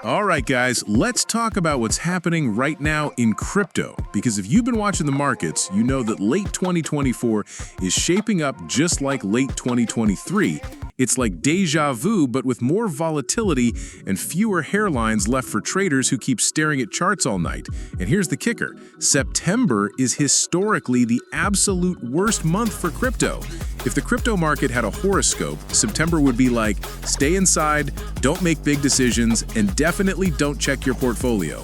All right, guys, let's talk about what's happening right now in crypto. Because if you've been watching the markets, you know that late 2024 is shaping up just like late 2023. It's like deja vu, but with more volatility and fewer hairlines left for traders who keep staring at charts all night. And here's the kicker. September is historically the absolute worst month for crypto. If the crypto market had a horoscope, September would be like, stay inside, don't make big decisions, and definitely don't check your portfolio.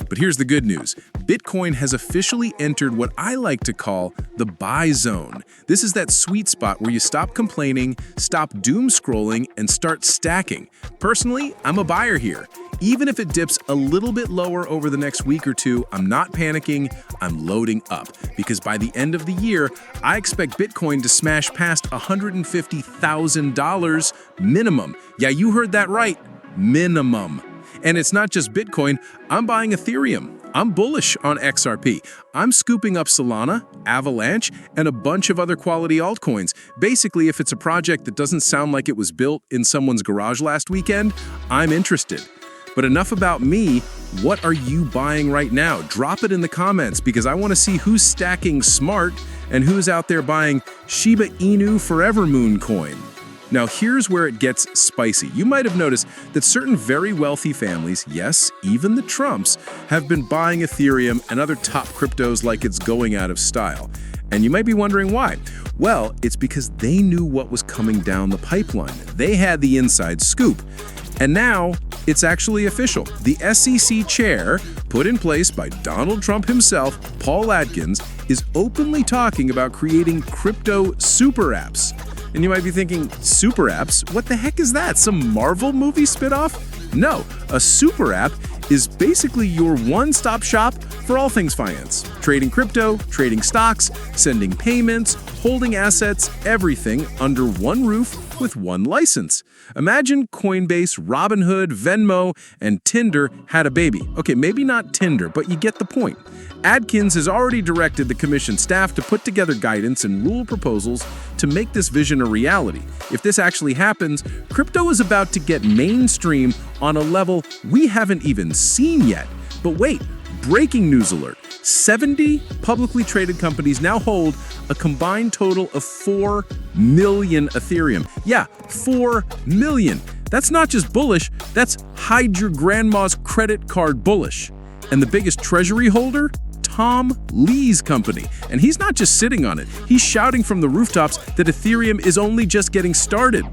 But here's the good news. Bitcoin has officially entered what I like to call the buy zone. This is that sweet spot where you stop complaining, stop doom scrolling, and start stacking. Personally, I'm a buyer here. Even if it dips a little bit lower over the next week or two, I'm not panicking, I'm loading up. Because by the end of the year, I expect Bitcoin to smash past $150,000 minimum. Yeah, you heard that right, minimum. And it's not just Bitcoin, I'm buying Ethereum. I'm bullish on XRP. I'm scooping up Solana, Avalanche, and a bunch of other quality altcoins. Basically, if it's a project that doesn't sound like it was built in someone's garage last weekend, I'm interested. But enough about me. What are you buying right now? Drop it in the comments because I want to see who's stacking smart and who's out there buying Shiba Inu Forever Moon coin. Now, here's where it gets spicy. You might have noticed that certain very wealthy families, yes, even the Trumps, have been buying Ethereum and other top cryptos like it's going out of style. And you might be wondering why. Well, it's because they knew what was coming down the pipeline. They had the inside scoop. And now, it's actually official. The SEC chair, put in place by Donald Trump himself, Paul Atkins, is openly talking about creating crypto super apps. And you might be thinking, super apps? What the heck is that? Some Marvel movie spinoff? No, a super app is basically your one-stop shop for all things finance. Trading crypto, trading stocks, sending payments, holding assets, everything under one roof with one license. Imagine Coinbase, Robinhood, Venmo, and Tinder had a baby. Okay, maybe not Tinder, but you get the point. Adkins has already directed the commission staff to put together guidance and rule proposals to make this vision a reality. If this actually happens, crypto is about to get mainstream on a level we haven't even seen yet. But wait, breaking news alert. 70 publicly traded companies now hold a combined total of 4 million Ethereum. Yeah, 4 million. That's not just bullish, that's hide your grandma's credit card bullish. And the biggest treasury holder? Tom Lee's company. And he's not just sitting on it, he's shouting from the rooftops that Ethereum is only just getting started.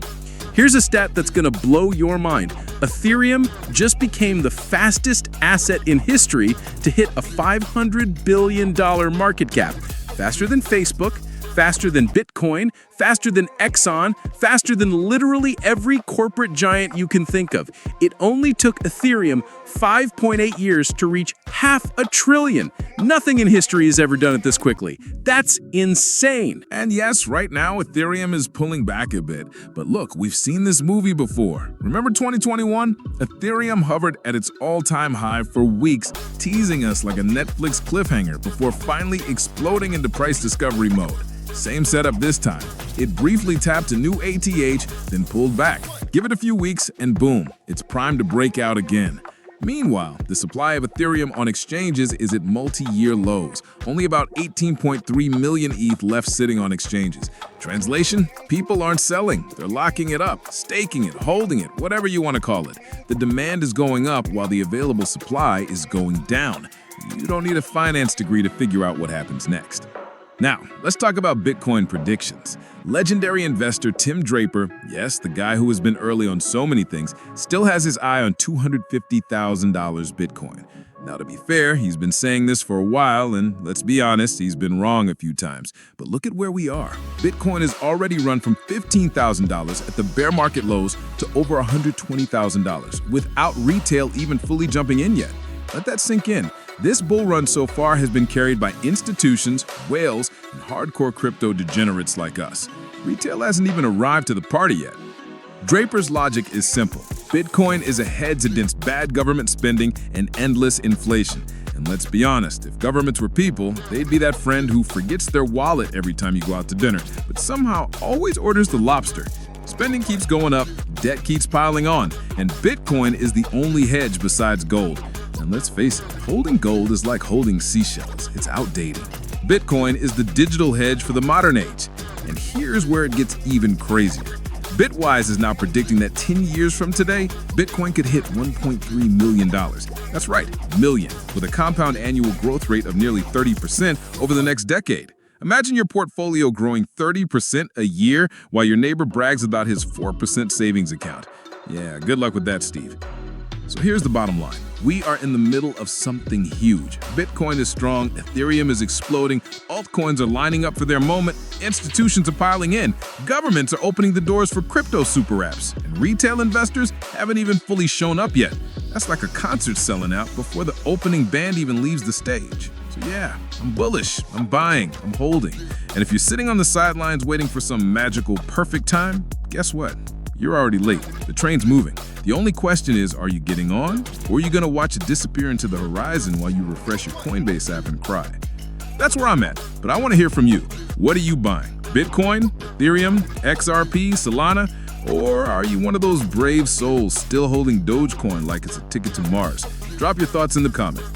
Here's a stat that's gonna blow your mind. Ethereum just became the fastest asset in history to hit a $500 billion market cap. Faster than Facebook, faster than Bitcoin, faster than Exxon, faster than literally every corporate giant you can think of. It only took Ethereum 5.8 years to reach $500 billion. Nothing in history has ever done it this quickly. That's insane. And yes, right now Ethereum is pulling back a bit. But look, we've seen this movie before. Remember 2021? Ethereum hovered at its all-time high for weeks, teasing us like a Netflix cliffhanger before finally exploding into price discovery mode. Same setup this time. It briefly tapped a new ATH, then pulled back. Give it a few weeks and boom, it's primed to break out again. Meanwhile, the supply of Ethereum on exchanges is at multi-year lows. Only about 18.3 million ETH left sitting on exchanges. Translation? People aren't selling. They're locking it up, staking it, holding it, whatever you want to call it. The demand is going up while the available supply is going down. You don't need a finance degree to figure out what happens next. Now, let's talk about Bitcoin predictions. Legendary investor Tim Draper, yes, the guy who has been early on so many things, still has his eye on $250,000 Bitcoin. Now, to be fair, he's been saying this for a while, and let's be honest, he's been wrong a few times. But look at where we are. Bitcoin has already run from $15,000 at the bear market lows to over $120,000, without retail even fully jumping in yet. Let that sink in. This bull run so far has been carried by institutions, whales, and hardcore crypto degenerates like us. Retail hasn't even arrived to the party yet. Draper's logic is simple. Bitcoin is a hedge against bad government spending and endless inflation. And let's be honest, if governments were people, they'd be that friend who forgets their wallet every time you go out to dinner, but somehow always orders the lobster. Spending keeps going up, debt keeps piling on, and Bitcoin is the only hedge besides gold. And let's face it, holding gold is like holding seashells. It's outdated. Bitcoin is the digital hedge for the modern age. And here's where it gets even crazier. Bitwise is now predicting that 10 years from today, Bitcoin could hit $1.3 million. That's right, million, with a compound annual growth rate of nearly 30% over the next decade. Imagine your portfolio growing 30% a year while your neighbor brags about his 4% savings account. Yeah, good luck with that, Steve. So here's the bottom line. We are in the middle of something huge. Bitcoin is strong, Ethereum is exploding, altcoins are lining up for their moment, institutions are piling in, governments are opening the doors for crypto super apps, and retail investors haven't even fully shown up yet. That's like a concert selling out before the opening band even leaves the stage. So yeah, I'm bullish, I'm buying, I'm holding. And if you're sitting on the sidelines waiting for some magical perfect time, guess what? You're already late. The train's moving. The only question is, are you getting on? Or are you gonna watch it disappear into the horizon while you refresh your Coinbase app and cry? That's where I'm at, but I wanna hear from you. What are you buying? Bitcoin, Ethereum, XRP, Solana? Or are you one of those brave souls still holding Dogecoin like it's a ticket to Mars? Drop your thoughts in the comment.